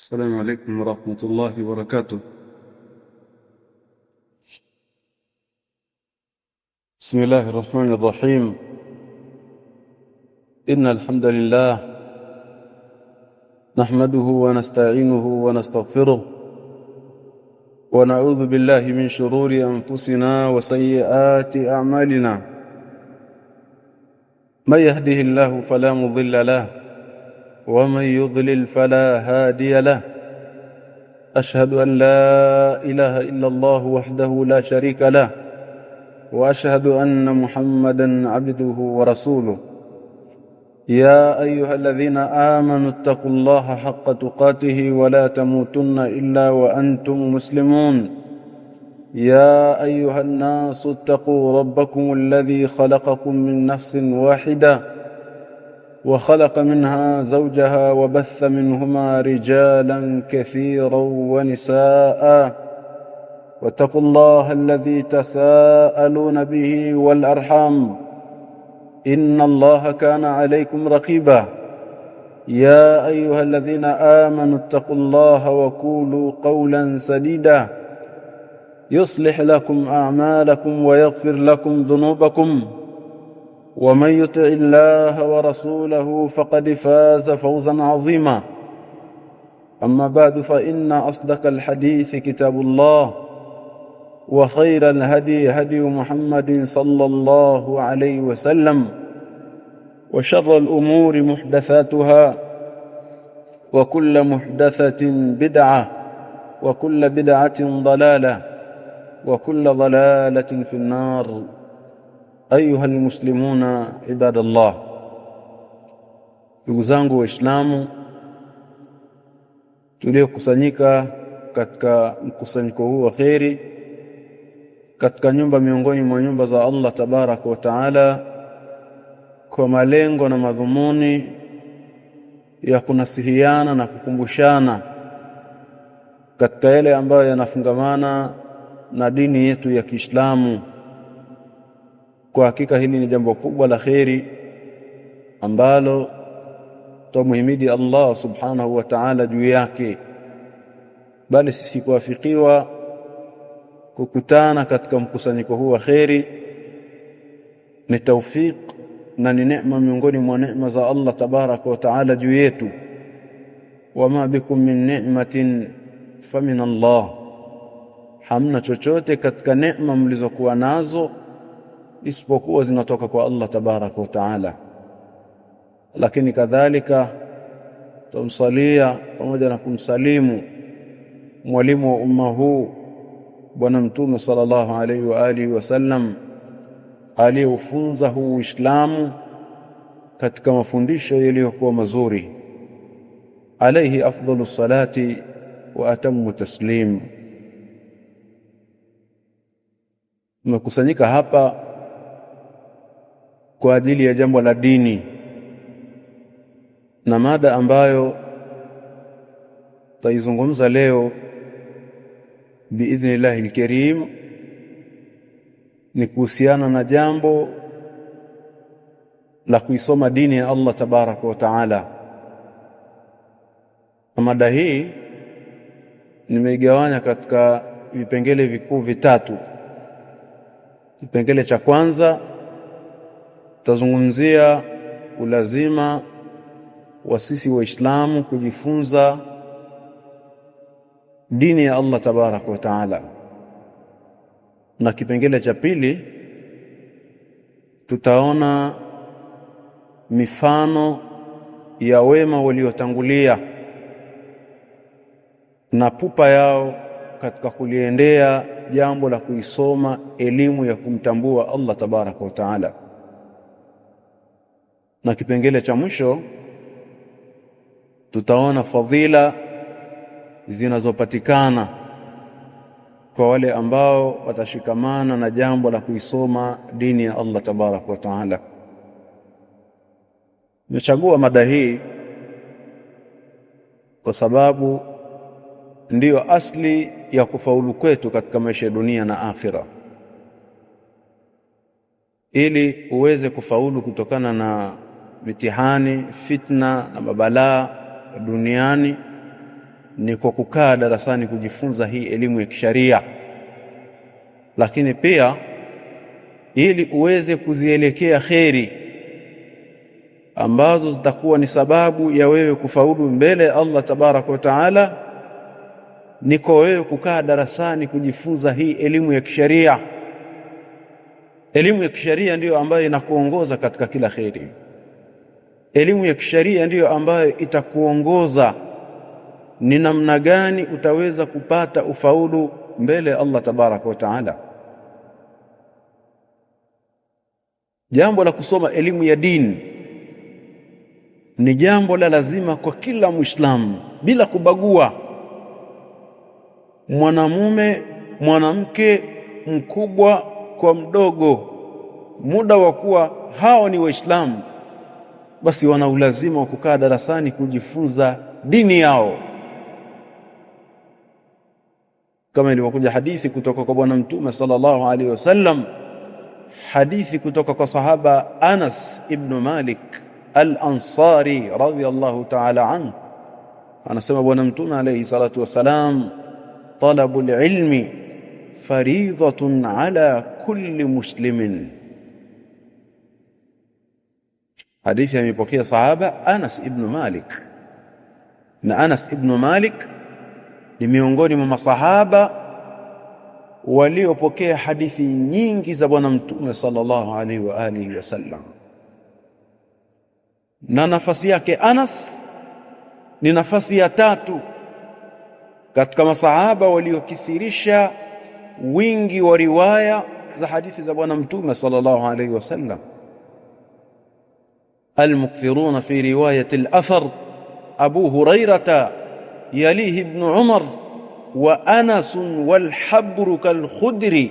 السلام عليكم ورحمة الله وبركاته. بسم الله الرحمن الرحيم. إن الحمد لله نحمده ونستعينه ونستغفره ونعوذ بالله من شرور أنفسنا وسيئات أعمالنا. من يهده الله فلا مضل له ومن يضلل فلا هادي له. أشهد أن لا إله إلا الله وحده لا شريك له وأشهد أن محمدًا عبده ورسوله. يا أيها الذين آمنوا اتقوا الله حق تقاته ولا تموتن إلا وأنتم مسلمون. يا أيها الناس اتقوا ربكم الذي خلقكم من نفس واحدة وخلق منها زوجها وبث منهما رجالا كثيرا ونساء. واتقوا الله الذي تساءلون به والأرحام إن الله كان عليكم رقيبا. يا أيها الذين آمنوا اتقوا الله وقولوا قولا سديدا يصلح لكم أعمالكم ويغفر لكم ذنوبكم ومن يطع الله ورسوله فقد فاز فوزا عظيما. أما بعد فإن أصدق الحديث كتاب الله وخير الهدي هدي محمد صلى الله عليه وسلم وشر الأمور محدثاتها وكل محدثة بدعة وكل بدعة ضلالة وكل ضلالة في النار. أيها المسلمون عباد الله. Ndugu zangu Waislamu tuliokusanyika katika mkusanyiko huu wa kheri katika nyumba miongoni mwa nyumba za Allah tabaraka wa taala kwa malengo na madhumuni ya kunasihiana na kukumbushana katika yale ambayo yanafungamana na dini yetu ya Kiislamu. Kwa hakika hili ni jambo kubwa la kheri ambalo tumuhimidi Allah subhanahu wa ta'ala juu yake, bali sisi kuafikiwa kukutana katika mkusanyiko huu wa kheri ni tawfik na ni neema miongoni mwa neema za Allah tabaraka wa taala juu yetu. Wama bikum min ni'matin famin Allah, hamna chochote katika neema mlizokuwa nazo isipokuwa zinatoka kwa Allah tabaraka wa taala. Lakini kadhalika tumsalia pamoja na kumsalimu mwalimu wa umma huu Bwana Mtume sallallahu alaihi wa alihi wasallam aliufunza huu Uislamu katika mafundisho yaliyokuwa mazuri, alayhi afdalu salati wa atammu taslim. Tumekusanyika hapa kwa ajili ya jambo la dini, na mada ambayo taizungumza leo biidhnillahi alkarim ni kuhusiana na jambo la kuisoma dini ya Allah tabaraka wa taala. Mada hii nimeigawanya katika vipengele vikuu vitatu. Kipengele cha kwanza tazungumzia ulazima wa sisi Waislamu kujifunza dini ya Allah tabaraka wa taala, na kipengele cha pili tutaona mifano ya wema waliotangulia na pupa yao katika kuliendea jambo la kuisoma elimu ya kumtambua Allah tabaraka wa taala, na kipengele cha mwisho tutaona fadhila zinazopatikana kwa wale ambao watashikamana na jambo la kuisoma dini ya Allah tabaraka wa taala. Nimechagua mada hii kwa sababu ndiyo asli ya kufaulu kwetu katika maisha ya dunia na akhira. Ili uweze kufaulu kutokana na mitihani, fitna na mabalaa duniani, ni kwa kukaa darasani kujifunza hii elimu ya kisharia, lakini pia ili uweze kuzielekea kheri ambazo zitakuwa ni sababu ya wewe kufaulu mbele ya Allah tabaraka wa taala, ni kwa wewe kukaa darasani kujifunza hii elimu ya kisharia. Elimu ya kisharia ndiyo ambayo inakuongoza katika kila kheri. Elimu ya kisharia ndiyo ambayo itakuongoza ni namna gani utaweza kupata ufaulu mbele ya Allah tabaraka wa taala. Jambo la kusoma elimu ya dini ni jambo la lazima kwa kila Muislamu bila kubagua mwanamume, mwanamke, mkubwa kwa mdogo. Muda wa kuwa hao ni Waislamu, basi wana ulazima wa kukaa darasani kujifunza dini yao, kama ilivyokuja hadithi kutoka kwa Bwana Mtume sallallahu alaihi wasallam, hadithi kutoka kwa sahaba Anas ibn Malik al-Ansari radhiyallahu ta'ala anhu, anasema Bwana Mtume alayhi salatu wasalam, talabul ilmi faridhatun ala kulli muslimin. Hadithi amepokea sahaba Anas ibn Malik, na Anas ibn Malik ni miongoni mwa masahaba waliopokea hadithi nyingi za Bwana Mtume sallallahu alaihi wa alihi wasallam, na nafasi yake Anas ni nafasi ya tatu katika masahaba waliokithirisha wingi wa riwaya za hadithi za Bwana Mtume sallallahu alaihi wasallam. المكثرون في رواية الأثر أبو هريرة يليه ابن عمر وأنس والحبر كالخدر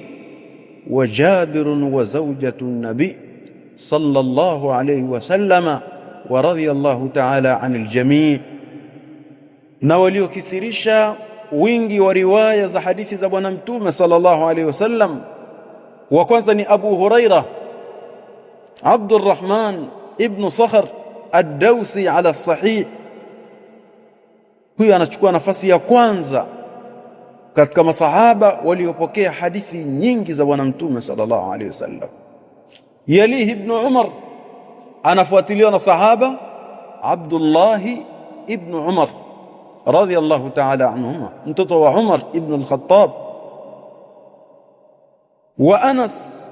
وجابر وزوجة النبي صلى الله عليه وسلم ورضي الله تعالى عن الجميع. نوليو كثيرشا wingi wa riwaya za hadithi za Bwana Mtume sallallahu alaihi wasallam. Wa kwanza ni Abu Huraira Abdurrahman ibn Sakhr ad-Dawsi ala sahih. Huyu anachukua nafasi ya kwanza katika masahaba waliopokea hadithi nyingi za Bwana Mtume sallallahu alaihi wasallam. Yalihi ibn Umar, anafuatiliwa na sahaba Abdullah ibn Umar radhiyallahu ta'ala anhuma, mtoto wa Umar ibn al-Khattab. Wa Anas,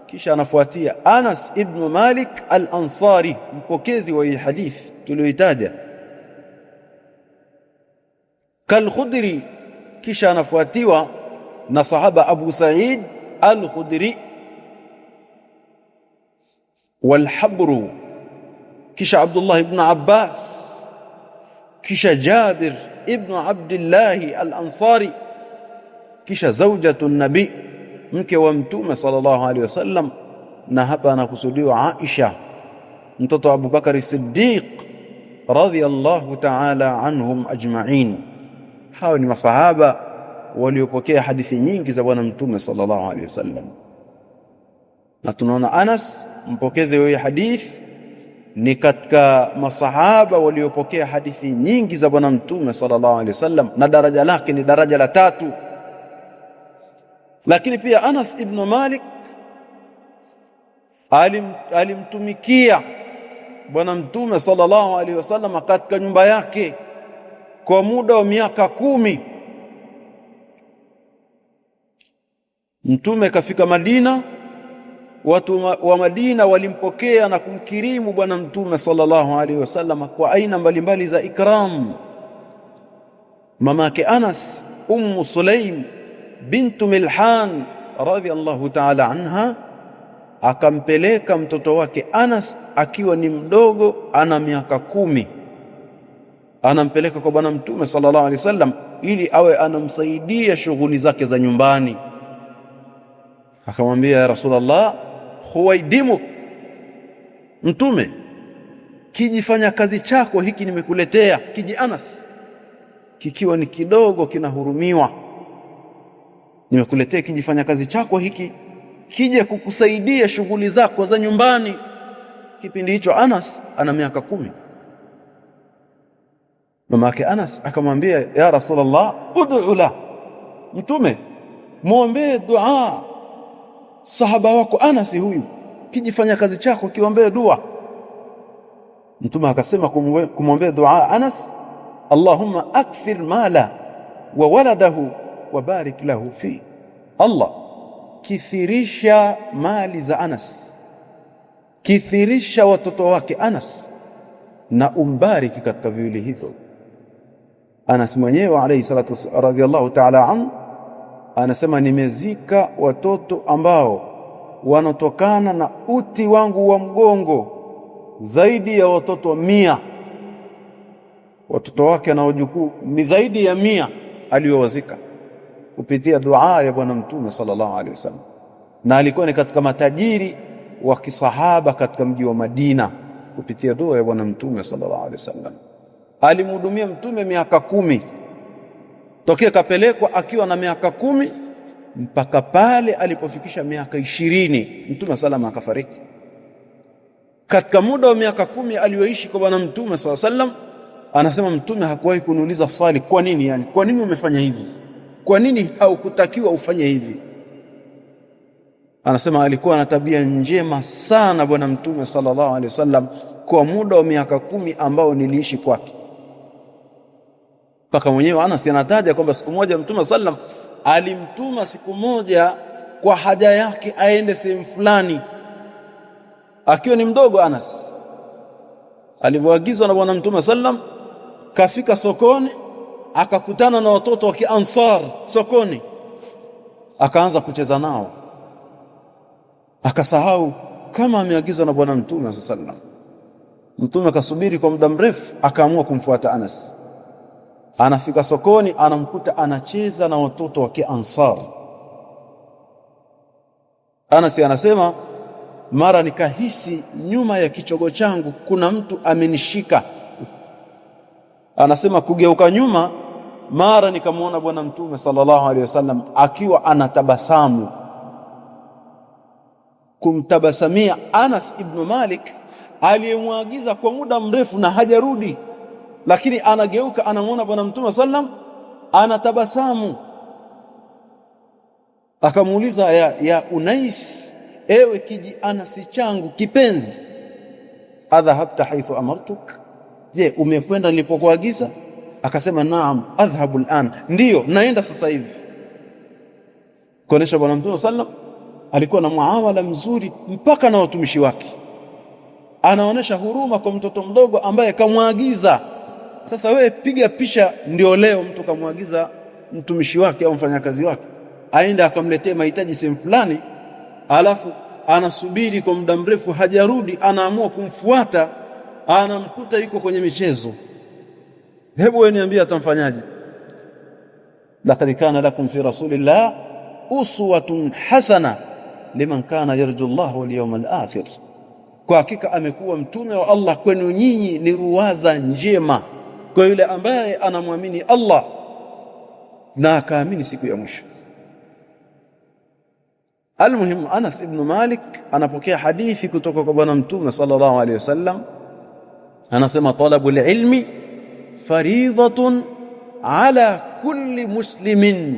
kisha anafuatia Anas ibn Malik al-Ansari, mpokezi wa hii hadithi tuliyoitaja. Kal-Khudri, kisha anafuatiwa na sahaba Abu Sa'id al-Khudri. Wal-Habru, kisha Abdullah ibn Abbas, kisha Jabir ibn Abdullah al-Ansari, kisha zawjatu nabi, mke wa Mtume sallallahu alaihi wasallam. Na hapa anakusudiwa Aisha mtoto wa Abu Bakari Siddiq radhiyallahu ta'ala anhum ajma'in. Hao ni masahaba waliopokea hadithi nyingi za Bwana Mtume sallallahu alaihi wasallam. Na tunaona Anas mpokezi wa hadithi ni katika masahaba waliopokea hadithi nyingi za Bwana Mtume sallallahu alaihi wasallam, na daraja lake ni daraja la tatu. Lakini pia Anas ibn Malik alimtumikia Bwana Mtume sallallahu alaihi wasallam katika nyumba yake kwa muda wa miaka 10. Mtume kafika Madina, watu wa Madina walimpokea na kumkirimu Bwana Mtume sallallahu alaihi wasallam kwa aina mbalimbali za ikram. Mamake Anas, Ummu Sulaim bintu Milhan radhiyallahu ta'ala anha, akampeleka mtoto wake Anas akiwa ni mdogo, ana miaka 10, anampeleka kwa Bwana Mtume sallallahu alaihi wasallam ili awe anamsaidia shughuli zake za nyumbani. Akamwambia, ya Rasulullah, huwaidimuk, Mtume, kijifanya kazi chako hiki nimekuletea, kiji Anas kikiwa ni kidogo kinahurumiwa, nimekuletea kijifanya kazi chako hiki kije kukusaidia shughuli zako za nyumbani. Kipindi hicho Anas ana miaka 10. Mamake Anas akamwambia, ya Rasulullah, ud'u la, Mtume muombee dua sahaba wako Anas huyu, kijifanya kazi chako kiombee dua. Mtume akasema kumwombea dua Anas, Allahumma akthir mala wa waladahu wa barik lahu fi, Allah kithirisha mali za Anas, kithirisha watoto wake Anas na umbariki katika viwili hivyo. Anas mwenyewe alayhi salatu radhiyallahu ta'ala anhu anasema, nimezika watoto ambao wanatokana na uti wangu wa mgongo zaidi ya watoto 100. Watoto wake na wajukuu ni zaidi ya 100 aliyowazika kupitia dua ya Bwana Mtume sallallahu alaihi wasallam. Na alikuwa ni katika matajiri wa kisahaba katika mji wa Madina kupitia dua ya Bwana Mtume sallallahu alaihi wasallam. Alimhudumia Mtume miaka 10 tokea kapelekwa akiwa na miaka 10 mpaka pale alipofikisha miaka 20 Mtume sallallahu akafariki. Katika muda wa miaka 10 aliyoishi kwa Bwana Mtume sallallahu alaihi wasallam, anasema Mtume hakuwahi kuniuliza swali, kwa nini? Yani, kwa nini umefanya hivi? Kwa nini haukutakiwa ufanye hivi? Anasema alikuwa na tabia njema sana Bwana Mtume sallallahu alaihi wasallam kwa muda wa miaka 10 ambao niliishi kwake. Mpaka mwenyewe Anas anataja kwamba siku moja Mtume sallam alimtuma siku moja kwa haja yake aende sehemu fulani, akiwa ni mdogo. Anas alivyoagizwa na Bwana Mtume sallam, kafika sokoni, akakutana na watoto wa Kiansar sokoni, akaanza kucheza nao, akasahau kama ameagizwa na Bwana Mtume sallam. Mtume akasubiri kwa muda mrefu, akaamua kumfuata Anas. Anafika sokoni, anamkuta anacheza na watoto wa Kiansar. Anas anasema, mara nikahisi nyuma ya kichogo changu kuna mtu amenishika. Anasema kugeuka nyuma, mara nikamwona Bwana Mtume sallallahu alaihi wasallam akiwa anatabasamu. Kumtabasamia Anas ibn Malik aliyemwagiza kwa muda mrefu na hajarudi, lakini anageuka anamwona Bwana Mtume sallam anatabasamu. Akamuuliza, ya Unais, ewe kiji Anasi changu kipenzi, adhahabta haithu amartuk, je, umekwenda nilipokuagiza? Akasema, naam adhhabu al'an, ndiyo naenda sasa hivi. Kuonesha Bwana Mtume sallam alikuwa na muamala mzuri mpaka na watumishi wake. Anaonesha huruma kwa mtoto mdogo ambaye kamwagiza. Sasa wewe piga picha, ndio leo mtu kamwagiza mtumishi wake au mfanyakazi wake aende akamletee mahitaji sehemu fulani, alafu anasubiri kwa muda mrefu hajarudi, anaamua kumfuata, anamkuta yuko kwenye michezo. Hebu wewe niambie atamfanyaje? Laqad kana lakum fi rasulillah uswatun hasana liman kana yarju Allah wal yawmal akhir, kwa hakika amekuwa mtume wa Allah kwenu nyinyi ni ruwaza njema kwa yule ambaye anamwamini Allah na akaamini siku ya mwisho. Almuhim, Anas ibn Malik anapokea hadithi kutoka kwa Bwana Mtume sallallahu alaihi wasallam, anasema talabul ilmi faridhatun ala kulli muslimin,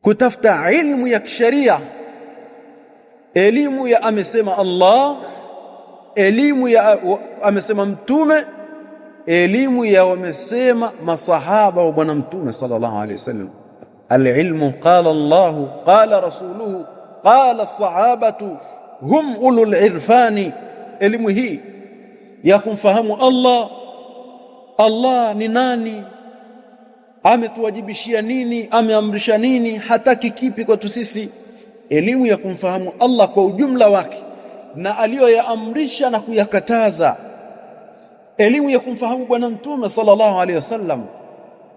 kutafuta ilmu ya kisheria, elimu ya amesema Allah, elimu ya amesema Mtume, elimu ya wamesema masahaba wa Bwana Mtume sallallahu alaihi wasallam. Alilmu qala Allah qala rasuluhu qala as-sahabatu hum ulul irfani. Elimu hii ya kumfahamu Allah ni nani, ametuwajibishia nini, ameamrisha nini, hataki kipi kwetu sisi. Elimu ya kumfahamu Allah kwa ujumla wake na aliyoyaamrisha na kuyakataza. Elimu ya kumfahamu Bwana Mtume sallallahu alaihi wasallam,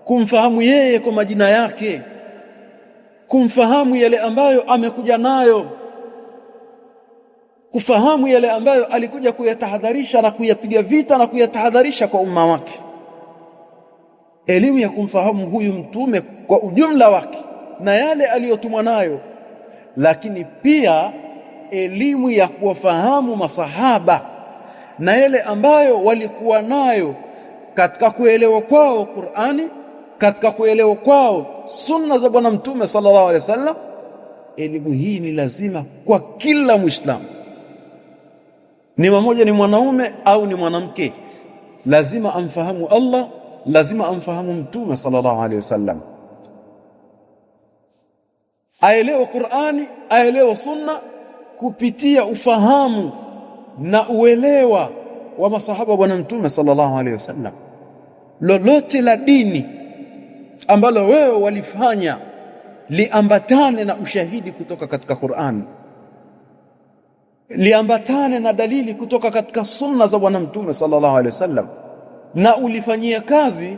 kumfahamu yeye kwa majina yake, kumfahamu yale ambayo amekuja nayo, kufahamu yale ambayo alikuja kuyatahadharisha na kuyapiga vita na kuyatahadharisha kwa umma wake. Elimu ya kumfahamu huyu mtume kwa ujumla wake na yale aliyotumwa nayo, lakini pia elimu ya kuwafahamu masahaba na yale ambayo walikuwa nayo katika kuelewa kwao Qur'ani, katika kuelewa kwao sunna za Bwana Mtume sallallahu alaihi wasallam. Elimu hii ni lazima kwa kila Muislamu, ni mmoja, ni mwanaume au ni mwanamke, lazima amfahamu Allah, lazima amfahamu Mtume sallallahu alaihi wasallam, aelewe Qur'ani, aelewe sunna kupitia ufahamu na uelewa wa masahaba Bwana Mtume sallallahu alaihi wasallam. Lolote la dini ambalo wewe walifanya liambatane na ushahidi kutoka katika Qur'an, liambatane na dalili kutoka katika sunna za Bwana Mtume sallallahu alaihi wasallam, na ulifanyia kazi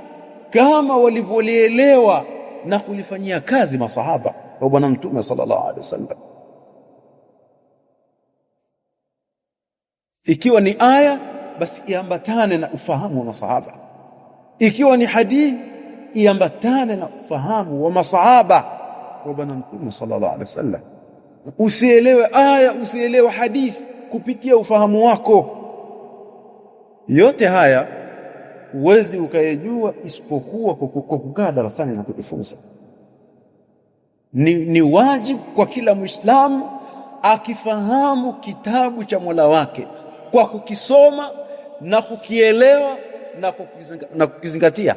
kama walivyolielewa na kulifanyia kazi masahaba wa Bwana Mtume sallallahu alaihi wasallam. Ikiwa ni aya, basi iambatane na ufahamu wa masahaba. Ikiwa ni hadithi, iambatane na ufahamu wa masahaba wa Bwana Mtume sallallahu alaihi wasallam. Usielewe aya, usielewe hadithi kupitia ufahamu wako. Yote haya huwezi ukayajua isipokuwa kwa kukaa darasani na kujifunza. Ni wajibu kwa kila Muislamu akifahamu kitabu cha Mola wake kwa kukisoma na kukielewa na kukizingatia.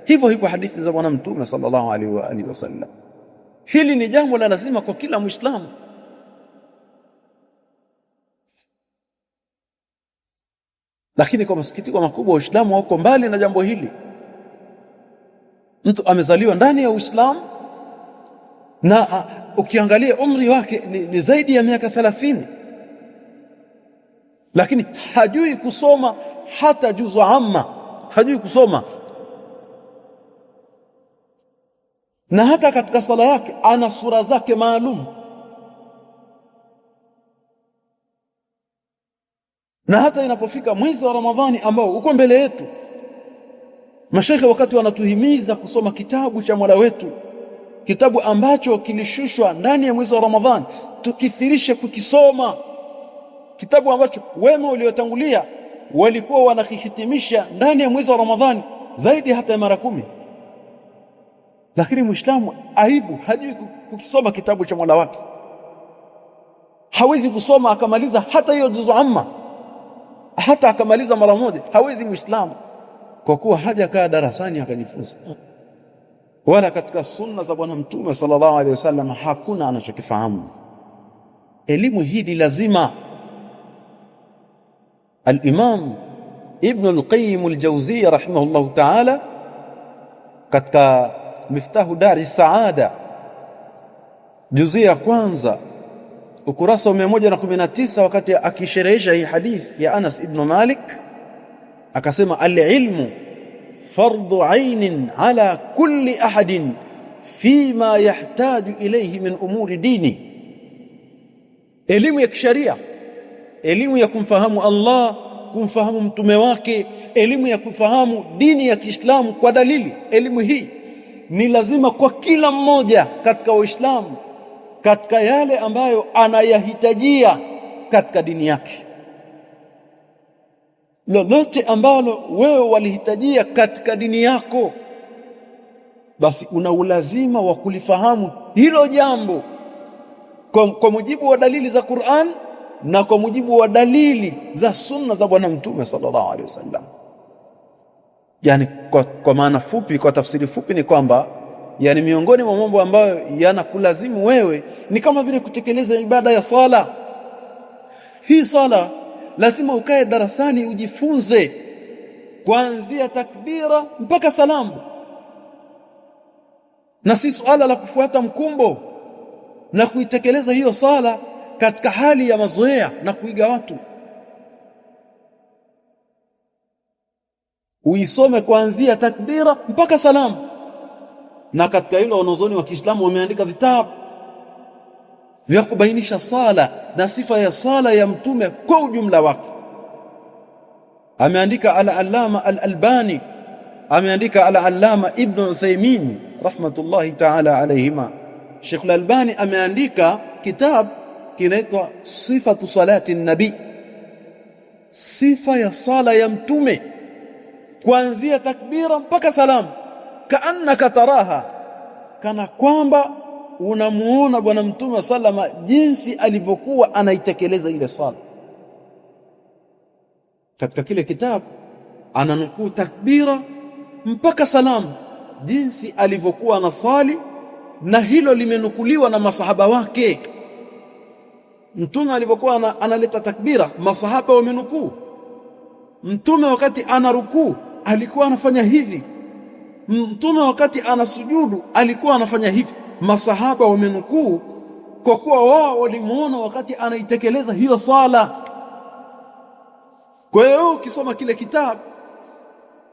Hivyo hivyo hadithi za Bwana Mtume sallallahu alaihi wa alihi wasallam. Hili ni jambo la lazima kwa kila Muislamu. Lakini kwa masikitiko makubwa, Waislamu wako mbali na jambo hili. Mtu amezaliwa ndani ya Uislamu na ukiangalia umri wake ni zaidi ya miaka 30, lakini hajui kusoma hata juzu amma, hajui kusoma. Na hata katika sala yake ana sura zake maalum. Na hata inapofika mwezi wa Ramadhani ambao uko mbele yetu, mashaikh wakati wanatuhimiza kusoma kitabu cha Mola wetu, kitabu ambacho kilishushwa ndani ya mwezi wa Ramadhani, tukithirishe kukisoma, kitabu ambacho wema waliotangulia walikuwa wanakihitimisha ndani ya mwezi wa Ramadhani zaidi hata ya mara 10. Lakini Muislamu aibu, hajui kukisoma kitabu cha Mola wake. Hawezi kusoma akamaliza hata hiyo juzu amma, hata akamaliza mara moja hawezi Muislamu, kwa kuwa hajakaa darasani akajifunza, wala katika sunna za Bwana Mtume sallallahu alaihi wasallam hakuna anachokifahamu. Elimu hii lazima. Al-Imam Ibn al-Qayyim al-Jawziyya rahimahullahu ta'ala katika Miftahu Dari Saada juzia ya kwanza ukurasa wa 119, wakati akisherehesha hii hadithi ya Anas ibn Malik akasema, al-ilmu fardhu ainin ala kulli ahadin fima yahtaju ilayhi min umuri dini. Elimu ya kisharia, elimu ya kumfahamu Allah, kumfahamu mtume wake, elimu ya kufahamu dini ya Kiislamu kwa dalili. Elimu hii ni lazima kwa kila mmoja katika Waislamu, katika yale ambayo anayahitajia katika dini yake. Lolote ambalo wewe walihitajia katika dini yako, basi una ulazima wa kulifahamu hilo jambo kwa mujibu wa dalili za Qur'an na kwa mujibu wa dalili za sunna za Bwana Mtume sallallahu alaihi wasallam. Yani kwa maana fupi, kwa tafsiri fupi ni kwamba, yani miongoni mwa mambo ambayo yanakulazimu wewe ni kama vile kutekeleza ibada ya sala. Hii sala lazima ukae darasani ujifunze kuanzia takbira mpaka salamu, na si suala la kufuata mkumbo na kuitekeleza hiyo sala katika hali ya mazoea na kuiga watu. Uisome kuanzia takbira mpaka salamu. Na katika hilo wanazuoni wa Kiislamu wameandika vitabu vya kubainisha sala na sifa ya sala ya mtume kwa ujumla wake. Ameandika al-Allama al-Albani, ameandika al-Allama Ibn Uthaymeen rahmatullahi ta'ala alayhima. Sheikh al-Albani ameandika kitabu kinaitwa Sifatu Salati an-Nabi, sifa ya sala ya mtume kuanzia takbira mpaka salamu, kaannaka taraha, kana kwamba unamuona bwana Mtume sallama jinsi alivyokuwa anaitekeleza ile swala. Katika kile kitabu ananukuu takbira mpaka salamu, jinsi alivyokuwa anasali, na hilo limenukuliwa na masahaba wake. Mtume alivyokuwa analeta takbira, masahaba wamenukuu. Mtume wakati anarukuu alikuwa anafanya hivi, Mtume wakati anasujudu alikuwa anafanya hivi. Masahaba wamenukuu kwa kuwa wao walimuona wakati anaitekeleza hiyo swala. Kwa hiyo ukisoma kile kitabu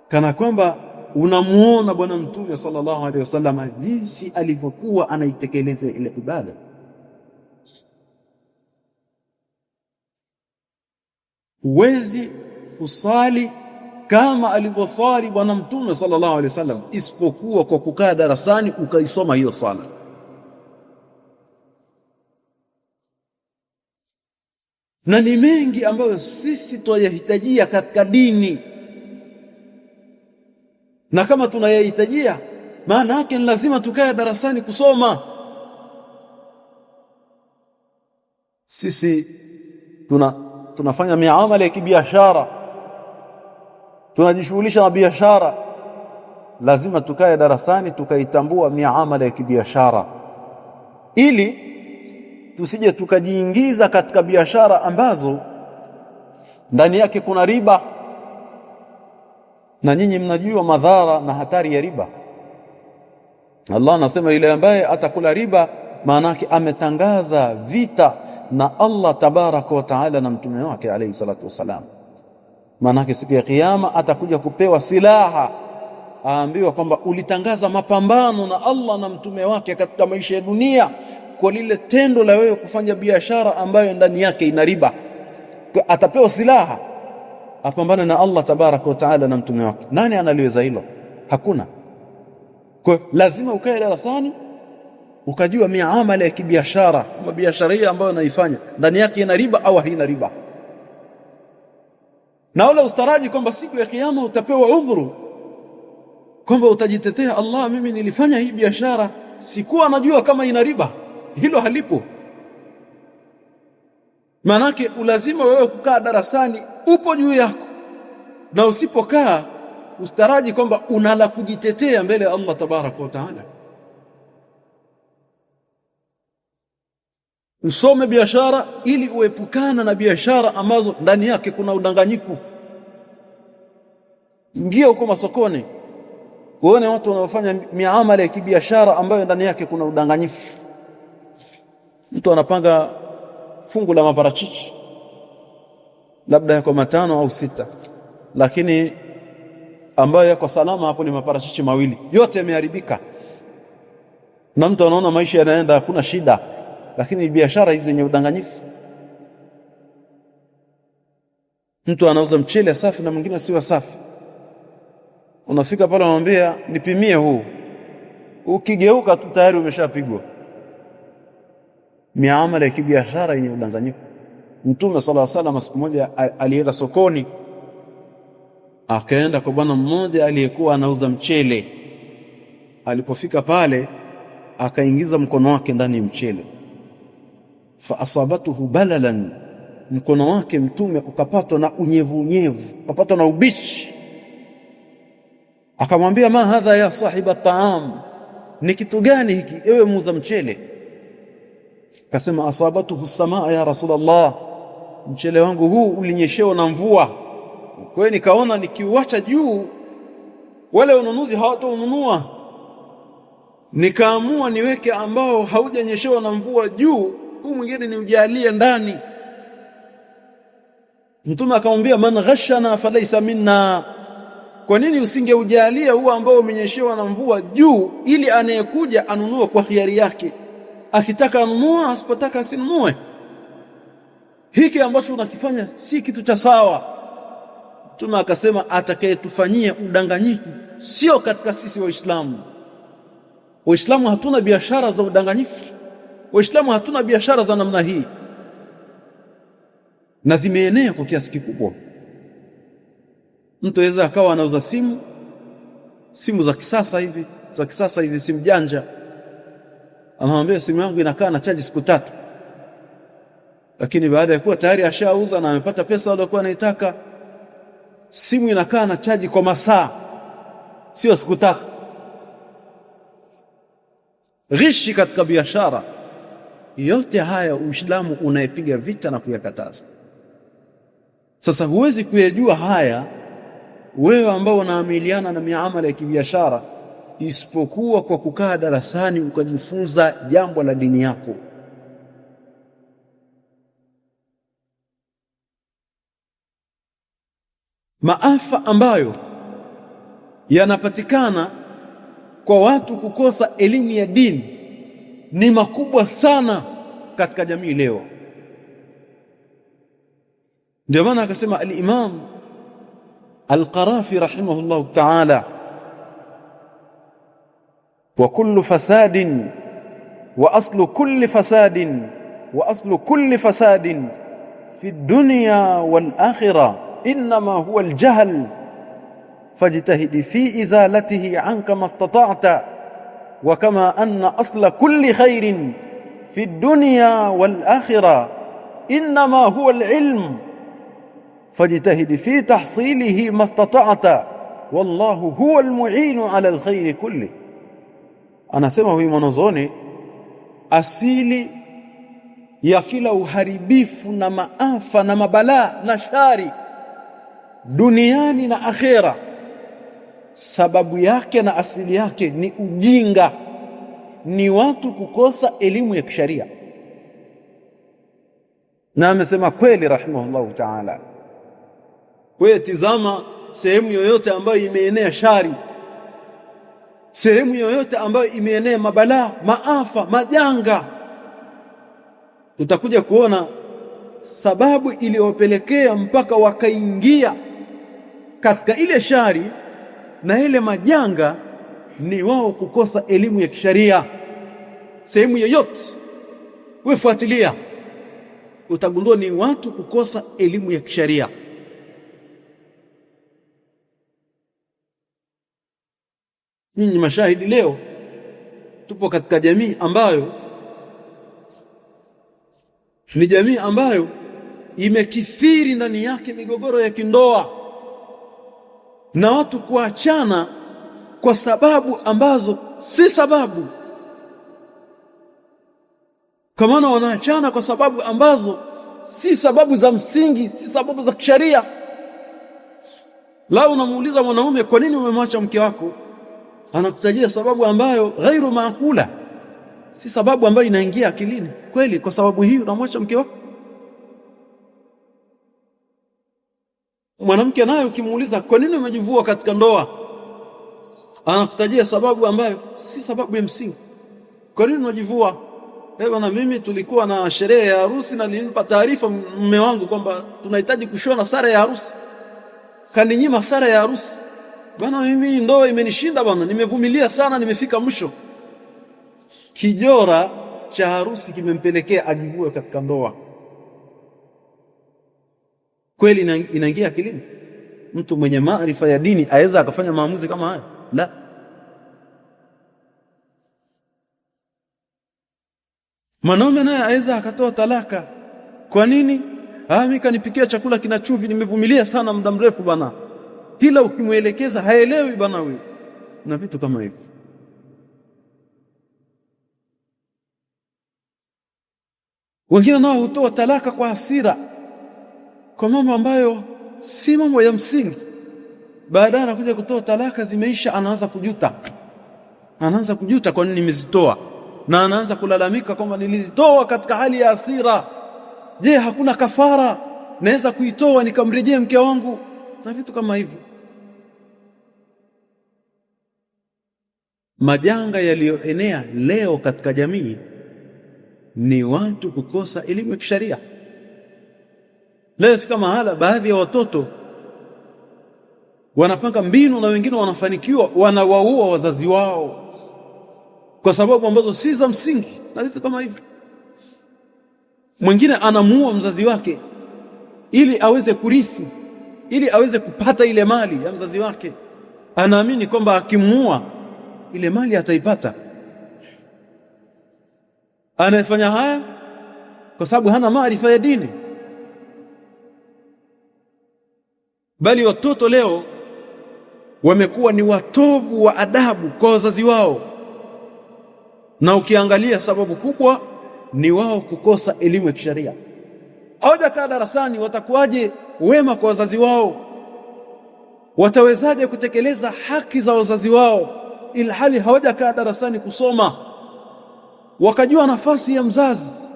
kana kwamba unamuona bwana Mtume sallallahu alaihi wasallam jinsi alivyokuwa anaitekeleza ile ibada. Huwezi kusali kama alivyosali bwana Mtume sallallahu alaihi wasallam isipokuwa kwa kukaa darasani ukaisoma hiyo sala. Na ni mengi ambayo sisi tunayahitajia katika dini, na kama tunayahitajia, maana yake ni lazima tukae darasani kusoma. Sisi tunafanya miamala ya kibiashara, tunajishughulisha na biashara, lazima tukae darasani tukaitambua miamala ya kibiashara, ili tusije tukajiingiza katika biashara ambazo ndani yake kuna riba. Na nyinyi mnajua madhara na hatari ya riba. Allah anasema yule ambaye atakula riba, maana yake ametangaza vita na Allah tabaraka wa taala na mtume wake alayhi salatu wasalam. Maana yake siku ya kiyama atakuja kupewa silaha, aambiwa kwamba ulitangaza mapambano na Allah na mtume wake katika maisha ya dunia kwa lile tendo la wewe kufanya biashara ambayo ndani yake ina riba. Atapewa silaha apambane na Allah tabaraka wa taala na mtume wake. Nani analiweza hilo? Hakuna. Kwa lazima ukae darasani ukajua miamala ya kibiashara, kama biashara hii ambayo unaifanya ndani yake ina riba au haina riba. Na wala ustaraji kwamba siku ya kiyama utapewa udhuru kwamba utajitetea, Allah, mimi nilifanya hii biashara sikuwa najua kama ina riba. Hilo halipo. Manake ulazima wewe kukaa darasani, upo juu yako, na usipokaa ustaraji kwamba unala kujitetea mbele ya Allah tabaraka wa taala. Usome biashara ili uepukana na biashara ambazo ndani yake kuna udanganyifu. Ingia huko masokoni uone watu wanaofanya miamala ya kibiashara ambayo ndani yake kuna udanganyifu. Mtu anapanga fungu la maparachichi labda yako 5 au 6, lakini ambayo yako salama hapo ni maparachichi 2, yote yameharibika. Na mtu anaona maisha yanaenda, hakuna shida, lakini biashara hizi zenye udanganyifu. Mtu anauza mchele safi na mwingine si safi. Unafika pale unamwambia nipimie huu, ukigeuka tu tayari umeshapigwa. Miamala ya kibiashara yenye udanganyifu. Mtume sallallahu alaihi wasallam siku moja alienda sokoni, akaenda kwa bwana mmoja aliyekuwa anauza mchele. Alipofika pale akaingiza mkono wake ndani ya mchele, fa asabatuhu balalan, mkono wake mtume ukapatwa na unyevu, ukapatwa na ubichi. Akamwambia, ma hadha ya sahiba taam, ni kitu gani hiki ewe muuza mchele? Akasema, asabatuhu samaa ya Rasulullah, mchele wangu huu ulinyeshewa na mvua, kwa hiyo nikaona nikiuacha juu wale wanunuzi hawataununua, nikaamua niweke ambao haujanyeshewa na mvua juu, huu mwingine niujalie ndani. Mtume akamwambia, man ghashana falaysa minna, kwa nini usingeujalia huu ambao umenyeshewa na mvua juu, ili anayekuja anunue kwa hiari yake, akitaka anunua, asipotaka asinunue. Hiki ambacho unakifanya si kitu cha sawa. Mtume akasema, atakayetufanyia udanganyifu sio katika sisi Waislamu. Waislamu hatuna biashara za udanganyifu. Waislamu hatuna biashara za namna hii, na zimeenea kwa kiasi kikubwa. Mtu aweza akawa anauza simu za kisasa hizi simu janja, anamwambia simu yangu inakaa na chaji siku 3, lakini baada ya kuwa tayari ashauza na amepata pesa aliyokuwa anaitaka, simu inakaa na chaji kwa masaa, sio siku 3. Ghishi katika biashara yote haya Uislamu unayepiga vita na kuyakataza. Sasa huwezi kuyajua haya wewe ambao unaamiliana na miamala ya kibiashara isipokuwa kwa kukaa darasani ukajifunza jambo la dini yako. Maafa ambayo yanapatikana kwa watu kukosa elimu ya dini ni makubwa sana katika jamii leo. Ndio maana akasema al-Imam Al-Qarafi rahimahullah ta'ala, wa kullu fasadin wa aslu kulli fasadin fi dunya wal akhirah inma huwa al-jahl fajtahid fi izalatihi anka mastata'ta wa kama anna asla kulli khairin fi dunya wal akhirah inma huwa al-ilm fajtahid fi tahsilihi mastata'ta wallahu huwa al-mu'inu ala al-khairi kulli. Anasema huyu mwanazoni, asili ya kila uharibifu na maafa na mabalaa na shari duniani na akhera, sababu yake na asili yake ni ujinga, ni watu kukosa elimu ya kisharia. Na amesema kweli rahimahullahu ta'ala. Wewe tizama sehemu yoyote ambayo imeenea shari, sehemu yoyote ambayo imeenea mabalaa, maafa, majanga, utakuja kuona sababu iliyopelekea mpaka wakaingia katika ile shari na ile majanga ni wao kukosa elimu ya kisharia. Sehemu yoyote wewe fuatilia, utagundua ni watu kukosa elimu ya kisharia. Ninyi mashahidi, leo tupo katika jamii ambayo ni jamii ambayo imekithiri ndani yake migogoro ya kindoa na watu kuachana kwa sababu ambazo si sababu. Kwa maana wanaachana kwa sababu ambazo si sababu za msingi, si sababu za kisharia. Lao unamuuliza mwanaume, kwa nini umemwacha mke wako? Anakutajia sababu ambayo ghairu maakula, si sababu ambayo inaingia akilini. Kweli kwa sababu hii unamwacha mke wako? Mwanamke naye ukimuuliza, kwa nini umejivua katika ndoa? Anakutajia sababu ambayo si sababu ya msingi. Kwa nini unajivua? Na mimi tulikuwa na sherehe ya harusi na nilimpa taarifa mume wangu kwamba tunahitaji kushona sare ya harusi. Kaninyima sare ya harusi. Bana, mimi ndoa imenishinda bana, nimevumilia sana, nimefika mwisho. Kijora cha harusi kimempelekea ajivue katika ndoa. Kweli inaingia akilini? Mtu mwenye maarifa ya dini aweza akafanya maamuzi kama haya? La. Mwanaume naye aweza akatoa talaka. Kwa nini? Mimi kanipikia chakula kina chumvi, nimevumilia sana muda mrefu bana. Kila ukimwelekeza haelewi bana wewe, na vitu kama hivyo. Wengine nao hutoa talaka kwa hasira, kwa mambo ambayo si mambo ya msingi. Baadaye anakuja kutoa talaka, zimeisha, anaanza kujuta kwa nini nimezitoa, na anaanza kulalamika kwamba nilizitoa katika hali ya hasira. Je, hakuna kafara naweza kuitoa nikamrejea mke wangu? Na vitu kama hivyo. Majanga yaliyoenea leo katika jamii ni watu kukosa elimu ya kisharia. Leo fika mahala baadhi ya watoto wanapanga mbinu na wengine wanafanikiwa, wanawaua wazazi wao kwa sababu ambazo si za msingi, na vitu kama hivyo. Mwingine anamuua mzazi wake ili aweze kurithi, ili aweze kupata ile mali ya mzazi wake. Anaamini kwamba akimuua ile mali ataipata. Anayefanya haya kwa sababu hana maarifa ya dini. Bali watoto leo wamekuwa ni watovu wa adabu kwa wazazi wao, na ukiangalia sababu kubwa ni wao kukosa elimu ya kisheria. Hawajakaa darasani, watakuwaje wema kwa wazazi wao? Watawezaje kutekeleza haki za wazazi wao ilhali hawajakaa darasani kusoma wakajua nafasi ya mzazi?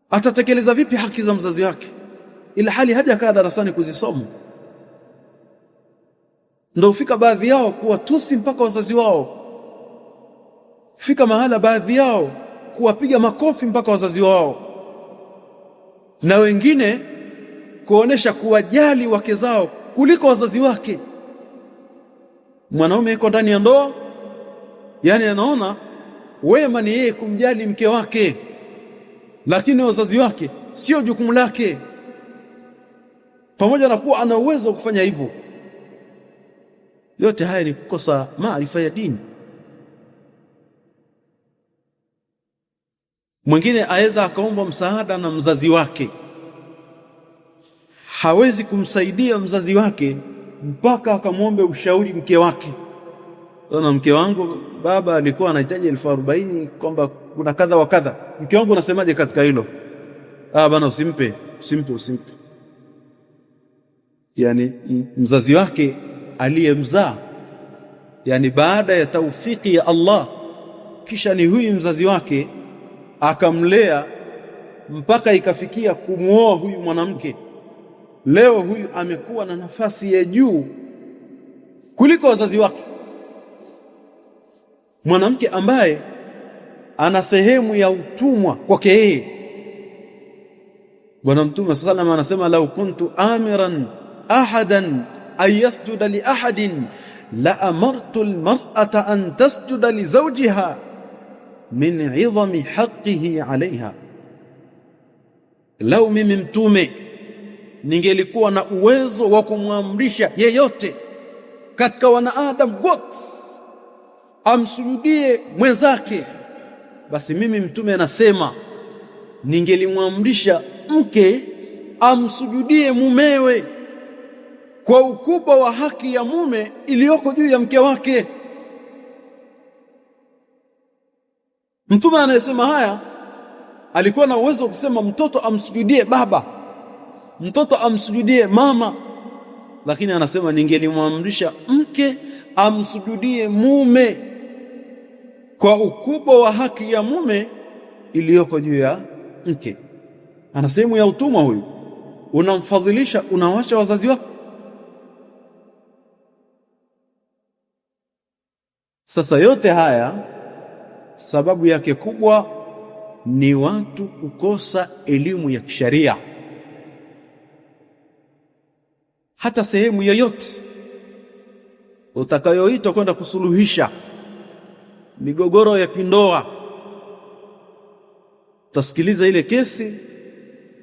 Atatekeleza vipi haki za mzazi wake ilhali hajakaa darasani kuzisoma? Ndio ufika baadhi yao kuwatusi mpaka wazazi wao, fika mahala baadhi yao kuwapiga makofi mpaka wazazi wao, na wengine kuonesha kuwajali wake zao kuliko wazazi wake. Mwanaume yuko ndani ya ndoa, yani anaona wema ni yeye kumjali mke wake, lakini wazazi wake sio jukumu lake, pamoja na kuwa ana uwezo wa kufanya hivyo. Yote haya ni kukosa maarifa ya dini. Mwingine aweza akaomba msaada na mzazi wake, hawezi kumsaidia mzazi wake mpaka akamwombe ushauri mke wake. Na mke wangu, baba alikuwa anahitaji 40,000 kwamba kuna kadha wa kadha, mke wangu unasemaje katika hilo? Bana, usimpe. Yani mzazi wake aliyemzaa, yani baada ya taufiki ya Allah, kisha ni huyu mzazi wake akamlea mpaka ikafikia kumuoa huyu mwanamke. Leo huyu amekuwa na nafasi ya juu kuliko wazazi wake, mwanamke ambaye ana sehemu ya utumwa kwake yeye. Bwana Mtume sallallahu alayhi wasallam anasema, lau kuntu amiran ahadan an yasjuda li ahadin la amartu almar'ata an tasjuda li zawjiha min 'idhami haqqihi 'alayha. Lau mimi Mtume ningelikuwa na uwezo wa kumwamrisha yeyote katika wanaadamu wote amsujudie mwenzake, basi mimi Mtume anasema ningelimwamrisha mke amsujudie mumewe kwa ukubwa wa haki ya mume iliyoko juu ya mke wake. Mtume anayesema haya alikuwa na uwezo wa kusema mtoto amsujudie baba, mtoto amsujudie mama, lakini anasema ningelimwamrisha mke amsujudie mume kwa ukubwa wa haki ya mume iliyoko juu ya mke. Ana sehemu ya utumwa huyu, unamfadhilisha, unawacha wazazi wako. Sasa yote haya sababu yake kubwa ni watu kukosa elimu ya kisheria. Hata sehemu yoyote utakayoitwa kwenda kusuluhisha migogoro ya kindoa, tasikiliza ile kesi,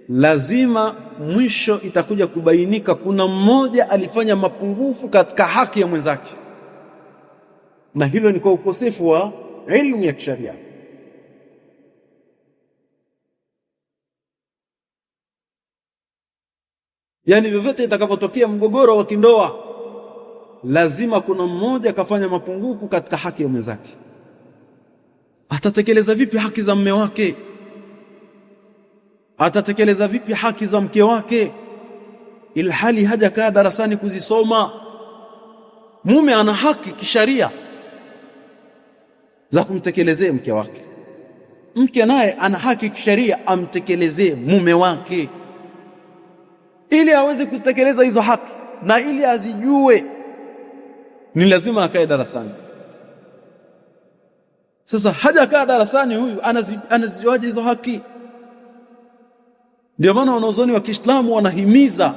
lazima mwisho itakuja kubainika kuna mmoja alifanya mapungufu katika haki ya mwenzake, na hilo ni kwa ukosefu wa elimu ya kisheria. Yani vyovyote itakapotokea mgogoro wa kindoa, lazima kuna mmoja kafanya mapungufu katika haki ya mwenzake. Atatekeleza vipi haki za mume wake? Atatekeleza vipi haki za mke wake ilhali hajakaa darasani kuzisoma? Mume ana haki kisharia za kumtekelezea mke wake, mke naye ana haki kisharia amtekelezee mume wake. Ili aweze kutekeleza hizo haki na ili azijue, ni lazima akae darasani. Sasa hajakaa darasani, huyu anazijuaje hizo haki? Ndio maana wanazuoni wa Kiislamu wanahimiza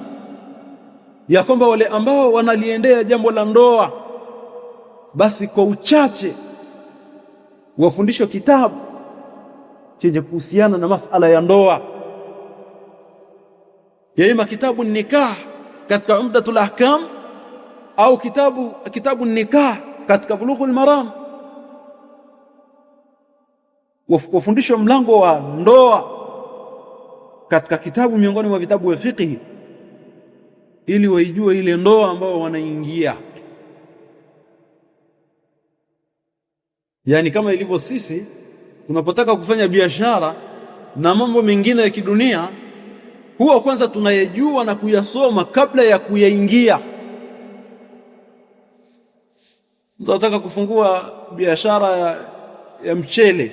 ya kwamba wale ambao wanaliendea jambo la ndoa, basi kwa uchache wafundishwe kitabu chenye kuhusiana na masala ya ndoa, ya ima kitabu nikah katika Umdatul Ahkam au kitabu nikah katika Bulughul Maram, wafundishwa mlango wa ndoa katika kitabu miongoni mwa vitabu vya fiqh, ili waijue ile ndoa ambayo wanaingia. Yani kama ilivyo sisi tunapotaka kufanya biashara na mambo mengine ya kidunia, huwa kwanza tunayejua na kuyasoma kabla ya kuyaingia. Mtu anataka kufungua biashara ya mchele,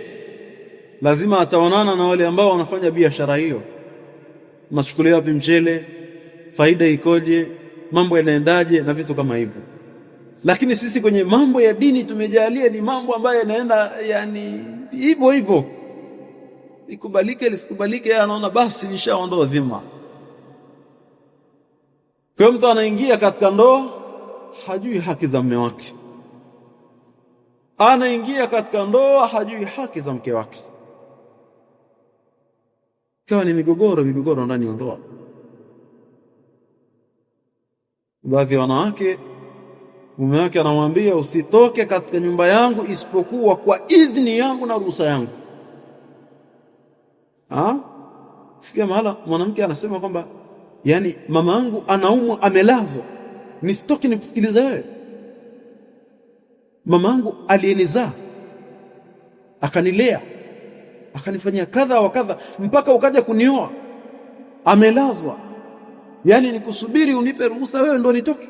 lazima ataonana na wale ambao wanafanya biashara hiyo. Unachukulia wapi mchele, faida ikoje, mambo yanaendaje na vitu kama hivyo. Lakini sisi kwenye mambo ya dini tumejalia ni mambo ambayo yanaenda yani hivyo hivyo, ikubalike lisikubalike, anaona basi nishaondoa dhima. Kwa mtu anaingia katika ndoa hajui haki za mume wake, anaingia katika ndoa hajui haki za mke wake, kawa ni migogoro ndani ya ndoa. Baadhi ya wanawake mume wake anamwambia usitoke katika nyumba yangu isipokuwa kwa idhini yangu na ruhusa yangu. Fikia mahala mwanamke anasema kwamba yani mama yangu anaumwa amelazwa, nisitoke nikusikilize wewe? Mama yangu aliyenizaa akanilea akanifanyia kadha wa kadha mpaka ukaja kunioa, amelazwa, yani nikusubiri unipe ruhusa wewe ndo nitoke?